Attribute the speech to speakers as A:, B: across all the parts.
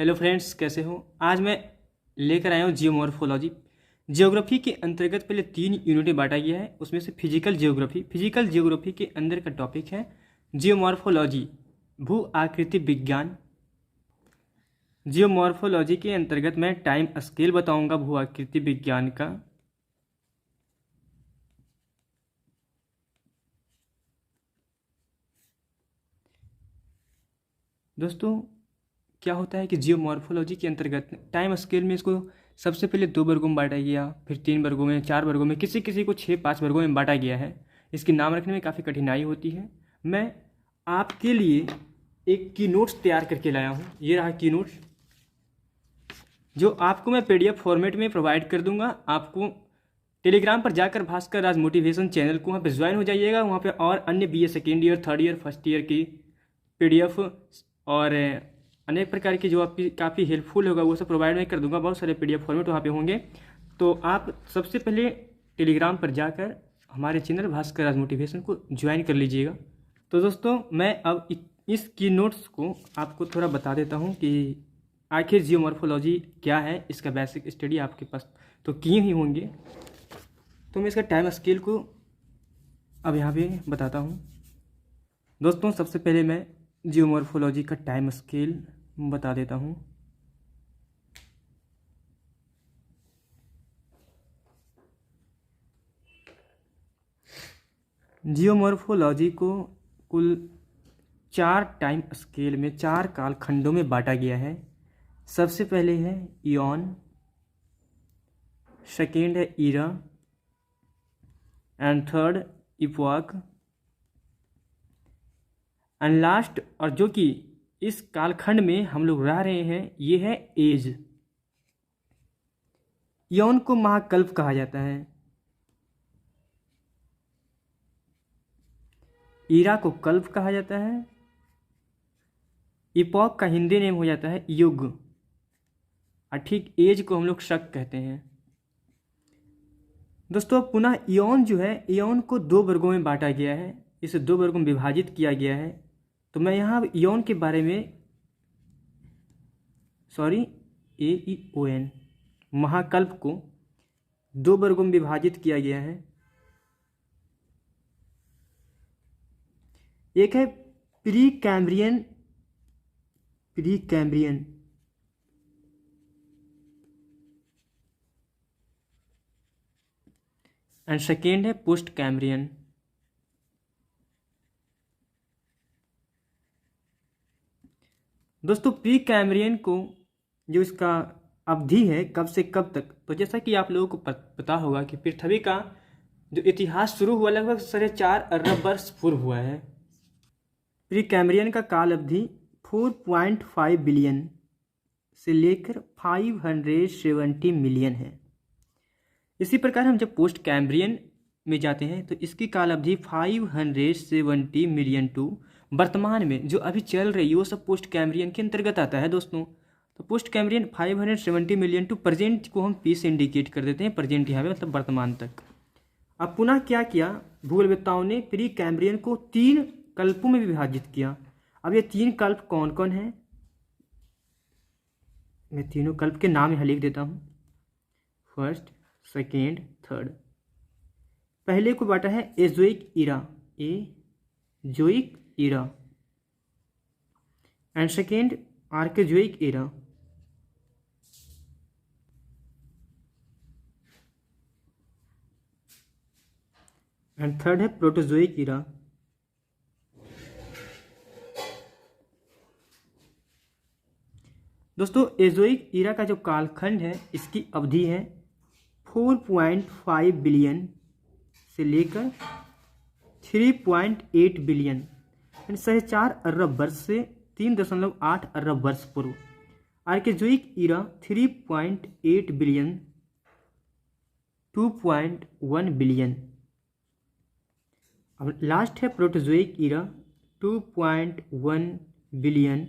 A: Hello friends, कैसे हो। आज मैं लेकर आया हूँ जियोमॉर्फोलॉजी। जियोग्राफी के अंतर्गत पहले 3 यूनिटें बांटा गया है, उसमें से फिजिकल जियोग्राफी के अंदर का टॉपिक है जियोमॉर्फोलॉजी, भू आकृति विज्ञान। जियोमॉर्फोलॉजी के अंतर्गत मैं टाइम स्केल बताऊंगा भू आकृति विज्ञान का। दोस्तों, क्या होता है कि जियोमॉर्फोलॉजी के अंतर्गत टाइम स्केल में इसको सबसे पहले 2 वर्गों में बांटा गया, फिर 3 वर्गों में, 4 वर्गों में, किसी किसी को 6-5 वर्गों में बांटा गया है। इसकी नाम रखने में काफ़ी कठिनाई होती है। मैं आपके लिए एक की नोट्स तैयार करके लाया हूँ। ये रहा की नोट्स, जो आपको मैं PDF फॉर्मेट में प्रोवाइड कर दूंगा। आपको टेलीग्राम पर जाकर भास्कर राज मोटिवेशन चैनल को वहाँ पर ज्वाइन हो जाइएगा। वहाँ पर और अन्य BA second year, third year, first year की PDF और अनेक प्रकार की जो आपकी काफ़ी हेल्पफुल होगा वो सब प्रोवाइड मैं कर दूंगा। बहुत सारे PDF फॉर्मेट वहाँ पे होंगे। तो आप सबसे पहले टेलीग्राम पर जाकर हमारे चैनल भास्कर राज मोटिवेशन को ज्वाइन कर लीजिएगा। तो दोस्तों, मैं अब इस की नोट्स को आपको थोड़ा बता देता हूँ कि आखिर जियोमॉर्फोलॉजी क्या है। इसका बेसिक स्टडी आपके पास तो किए ही होंगे। तो मैं इसका टाइम स्केल को अब यहाँ पे बताता हूँ। दोस्तों, सबसे पहले मैं जियोमॉर्फोलॉजी का टाइम स्केल बता देता हूँ। जियोमॉर्फोलॉजी को कुल 4 टाइम स्केल में, 4 कालखंडों में बांटा गया है। सबसे पहले है इयॉन, सेकेंड है era, and third epoch, and last, और जो कि इस कालखंड में हम लोग रह रहे हैं, ये है एज। यौन को महाकल्प कहा जाता है, ईरा को कल्प कहा जाता है, इपॉक का हिंदी नेम हो जाता है युग, और ठीक एज को हम लोग शक कहते हैं। दोस्तों, पुनः यौन जो है, यौन को 2 वर्गों में बांटा गया है, इसे 2 वर्गों में विभाजित किया गया है। तो मैं यहाँ यौन के बारे में AEON, महाकल्प को 2 वर्गों में विभाजित किया गया है। एक है प्री कैम्ब्रियन एंड सेकेंड है पोस्ट कैम्ब्रियन। दोस्तों, प्री कैम्ब्रियन को जो इसका अवधि है कब से कब तक, तो जैसा कि आप लोगों को पता होगा कि पृथ्वी का जो इतिहास शुरू हुआ लगभग 4.5 अरब वर्ष पूर्व हुआ है। प्री कैम्ब्रियन का काल अवधि 4.5 बिलियन से लेकर 570 मिलियन है। इसी प्रकार हम जब पोस्ट कैम्ब्रियन में जाते हैं तो इसकी काल अवधि 570 मिलियन टू वर्तमान में जो अभी चल रही है वो सब पोस्ट कैम्ब्रियन के अंतर्गत आता है। दोस्तों, तो post Cambrian 570 million to present को हम P से इंडिकेट कर देते हैं। प्रेजेंट यहाँ पे मतलब वर्तमान तक। अब पुनः क्या किया भूगोलवेत्ताओं ने, प्री कैम्ब्रियन को 3 कल्पों में विभाजित किया। अब ये 3 कल्प कौन कौन है, मैं तीनों कल्प के नाम यहाँ लिख देता हूँ। First, second, third. पहले को बांटा है Azoic era, and second Archaeozoic era, and third है प्रोटोजोइक ईरा। दोस्तों, एजोइक ईरा का जो कालखंड है इसकी अवधि है 4.5 बिलियन से लेकर 3.8 बिलियन, यानी 4.5 अरब वर्ष से 3.8 अरब वर्ष पूर्व। Archaeozoic era 3.8 billion 2.1 billion. अब लास्ट है Proterozoic era 2.1 billion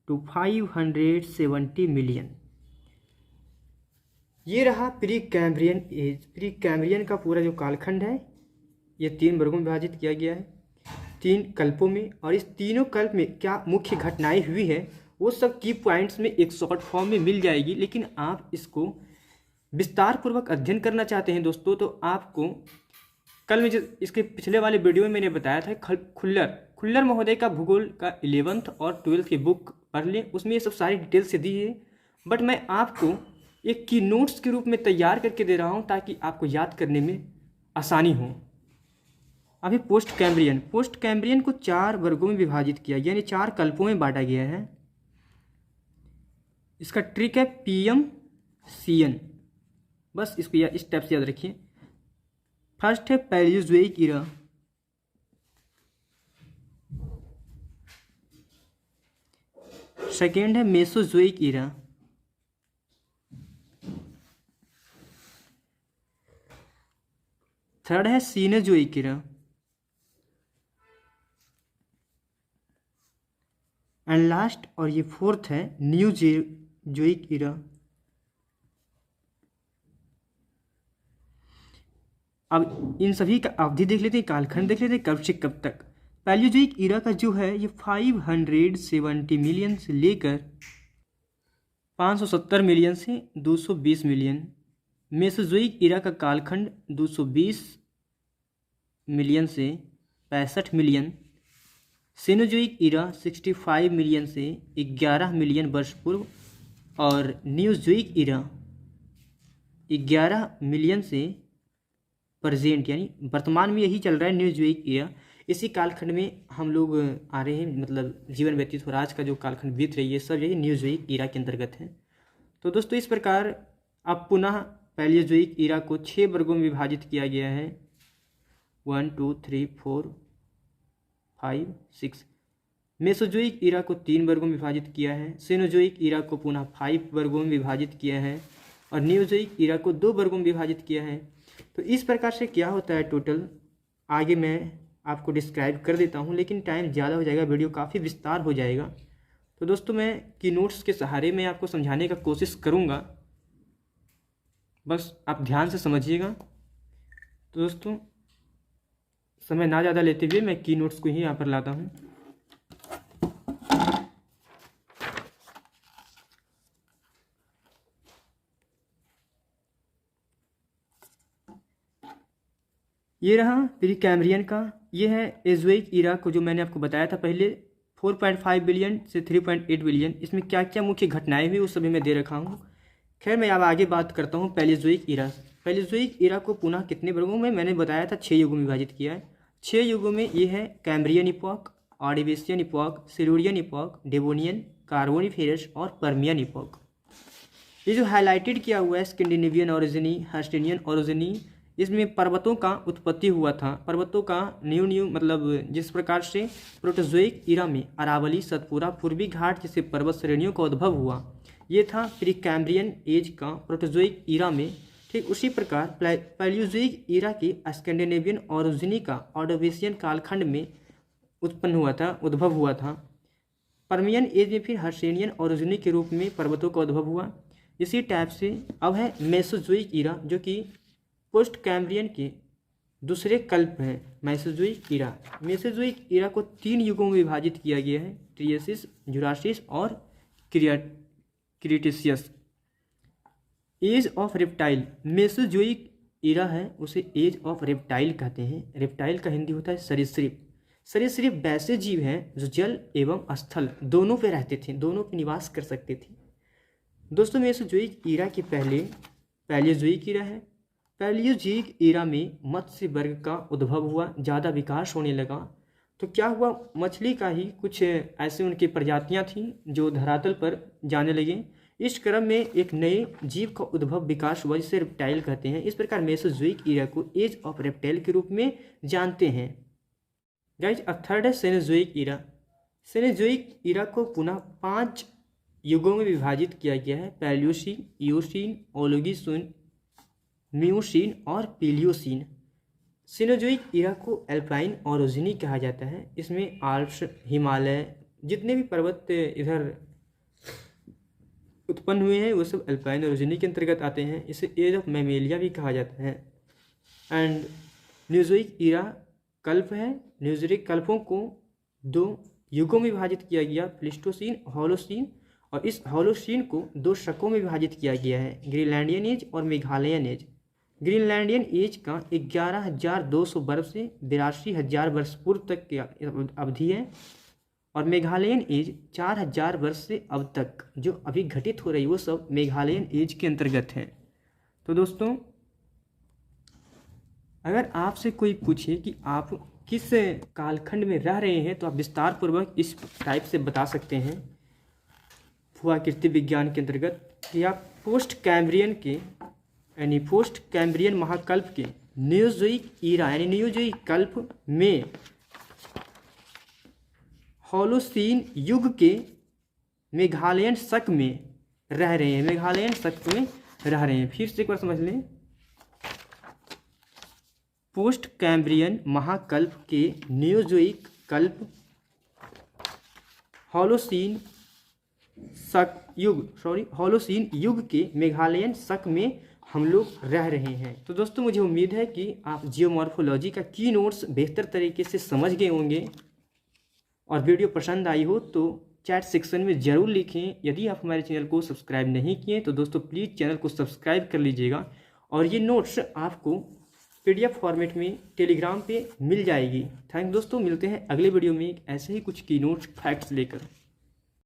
A: to 570 million. ये रहा pre Cambrian age. Pre Cambrian का पूरा जो कालखंड है ये 3 वर्गों में विभाजित किया गया है, 3 कल्पों में। और इस तीनों कल्प में क्या मुख्य घटनाएं हुई है वो सब की पॉइंट्स में एक शॉर्ट फॉर्म में मिल जाएगी। लेकिन आप इसको विस्तार पूर्वक अध्ययन करना चाहते हैं दोस्तों, तो आपको कल में जो इसके पिछले वाले वीडियो में मैंने बताया था खुल्लर महोदय का भूगोल का 11th और 12th की बुक पढ़ लें, उसमें ये सब सारी डिटेल से दी है। बट मैं आपको एक की नोट्स के रूप में तैयार करके दे रहा हूँ ताकि आपको याद करने में आसानी हो। अभी पोस्ट कैम्ब्रियन को 4 वर्गों में विभाजित किया, यानी 4 कल्पों में बांटा गया है। इसका ट्रिक है PM CN, बस इसको इस टाइप से याद रखिए। फर्स्ट है पैलियोजोइक ईरा, सेकेंड है मेसोजोइक ईरा, थर्ड है सीनोजोइक ईरा, एंड लास्ट और ये फोर्थ है न्यूजोइक ईरा। अब इन सभी का अवधि देख लेते हैं, कालखंड देख लेते हैं, कब से कब तक। पैलियोजोइक ईरा का जो है ये 570 मिलियन से लेकर 570 मिलियन से 220 मिलियन। मेसोजोइक ईरा का कालखंड 220 मिलियन से 65 मिलियन। सीनोजोइक ईरा 65 मिलियन से 11 मिलियन वर्ष पूर्व, और न्यूजोइक ईरा 11 मिलियन से प्रेजेंट, यानी वर्तमान में यही चल रहा है न्यूजोइक ईरा। इसी कालखंड में हम लोग आ रहे हैं, मतलब जीवन व्यतीत हो रहा है। आज का जो कालखंड बीत रही है सब यही न्यूजोइक ईरा के अंतर्गत है। तो दोस्तों इस प्रकार अब पुनः पैलियोजोइक ईरा को 6 वर्गों में विभाजित किया गया है, 1 2 3 4 5 6। मेसोजोइक ईरा को 3 वर्गों में विभाजित किया है। सीनोजोइक ईरा को पुनः 5 वर्गों में विभाजित किया है, और न्यूजोइक ईरा को 2 वर्गों में विभाजित किया है। तो इस प्रकार से क्या होता है टोटल, आगे मैं आपको डिस्क्राइब कर देता हूँ, लेकिन टाइम ज़्यादा हो जाएगा, वीडियो काफ़ी विस्तार हो जाएगा। तो दोस्तों मैं की नोट्स के सहारे में आपको समझाने का कोशिश करूँगा, बस आप ध्यान से समझिएगा। तो दोस्तों समय ना ज़्यादा लेते हुए मैं की नोट्स को ही यहाँ पर लाता हूँ। ये रहा प्रीकैम्ब्रियन का, ये है एजोइक ईरा को जो मैंने आपको बताया था पहले, 4.5 बिलियन से 3.8 बिलियन। इसमें क्या क्या मुख्य घटनाएं हुई वो सभी मैं दे रखा हूँ। खैर मैं अब आगे बात करता हूँ पैलियोजोइक ईरा। पैलियोजोइक ईरा को पुनः कितने वर्गों में, मैंने बताया था 6 युगों में विभाजित किया है। 6 युगों में ये है Cambrian epoch, Ordovician epoch, Silurian epoch, Devonian, Carboniferous और पर्मियन इपॉक। ये जो हाईलाइटेड किया हुआ है स्कैंडिनेवियन ओरिजिनी, हर्स्टेनियन ओरिजिनी, इसमें पर्वतों का उत्पत्ति हुआ था। पर्वतों का न्यू मतलब जिस प्रकार से प्रोटोजोइक ईरा में अरावली, सतपुरा, पूर्वी घाट जैसे पर्वत श्रेणियों का उद्भव हुआ, ये था प्रीकैम्ब्रियन एज का प्रोटोजोइक ईरा में। ठीक उसी प्रकार पैलियोजोइक ईरा के स्कैंडिनेवियन ओरिजिनी का ऑर्डोवेशियन कालखंड में उद्भव हुआ था। पर्मियन एज में फिर हर्सेनियन ओरिजिनी के रूप में पर्वतों का उद्भव हुआ। इसी टाइप से अब है मेसोजोइक ईरा, जो कि पोस्ट कैम्ब्रियन के दूसरे कल्प हैं। मेसोजोइक ईरा को 3 युगों में विभाजित किया गया है, ट्रियसिस, जुरासिस और Cretaceous. Age of reptile, Mesozoic era है उसे एज ऑफ रेप्टाइल कहते हैं। रेप्टाइल का हिंदी होता है सरीसृप। सरीसृप वैसे जीव हैं जो जल एवं स्थल दोनों पे रहते थे, दोनों पे निवास कर सकते थे। दोस्तों मेसोजोइक ईरा के पहले पैलियोजोइक ईरा है। पैलियोजोइक ईरा में मत्स्य वर्ग का उद्भव हुआ, ज़्यादा विकास होने लगा। तो क्या हुआ, मछली का ही कुछ ऐसे उनकी प्रजातियां थीं जो धरातल पर जाने लगे। इस क्रम में एक नए जीव का उद्भव विकास हुआ जिसे रेप्टाइल कहते हैं। इस प्रकार मेसोजोइक ईरा को एज ऑफ रेप्टाइल के रूप में जानते हैं। गाइज अब थर्ड है सेनोजोइक ईरा। सेनोजोइक ईरा को पुनः 5 युगों में विभाजित किया गया है, पैलियोसीन, इयोसीन, ओलिगोसीन, मियोसीन और पीलियोसीन। सीनोजोइक ईरा को एल्पाइन ओरिजिनी कहा जाता है। इसमें आल्प्स, हिमालय, जितने भी पर्वत इधर उत्पन्न हुए हैं वो सब एल्पाइन ओरिजिनी के अंतर्गत आते हैं। इसे एज ऑफ मैमेलिया भी कहा जाता है। एंड न्यूजोइक ईरा कल्प है। न्यूजोइक कल्पों को 2 युगों में विभाजित किया गया, प्लीस्टोसीन, होलोसीन, और इस होलोसीन को 2 शकों में विभाजित किया गया है, ग्रीनलैंडियन एज और मेघालयन एज। ग्रीनलैंडियन एज का 11,200 वर्ष से 82,000 वर्ष पूर्व तक की अवधि है, और मेघालयन एज 4,000 वर्ष से अब तक जो अभी घटित हो रही वो सब मेघालयन एज के अंतर्गत है। तो दोस्तों, अगर आपसे कोई पूछे कि आप किस कालखंड में रह रहे हैं तो आप विस्तार पूर्वक इस टाइप से बता सकते हैं भूआकृति विज्ञान के अंतर्गत कि आप पोस्ट कैम्ब्रियन के यानी पोस्ट कैम्ब्रियन महाकल्प के नियोजोइक ईरा यानी नियोजोइक कल्प में होलोसीन युग के मेघालयन शक में रह रहे हैं, मेघालयन शक में रह रहे हैं। फिर से एक बार समझ लें, पोस्ट कैम्ब्रियन महाकल्प के नियोजोइक कल्प होलोसीन युग के मेघालयन शक में हम लोग रह रहे हैं। तो दोस्तों, मुझे उम्मीद है कि आप जियोमॉर्फोलॉजी का की नोट्स बेहतर तरीके से समझ गए होंगे, और वीडियो पसंद आई हो तो चैट सेक्शन में ज़रूर लिखें। यदि आप हमारे चैनल को सब्सक्राइब नहीं किए तो दोस्तों प्लीज़ चैनल को सब्सक्राइब कर लीजिएगा, और ये नोट्स आपको PDF फॉर्मेट में टेलीग्राम पे मिल जाएगी। थैंक दोस्तों, मिलते हैं अगले वीडियो में ऐसे ही कुछ की नोट्स फैक्ट्स लेकर।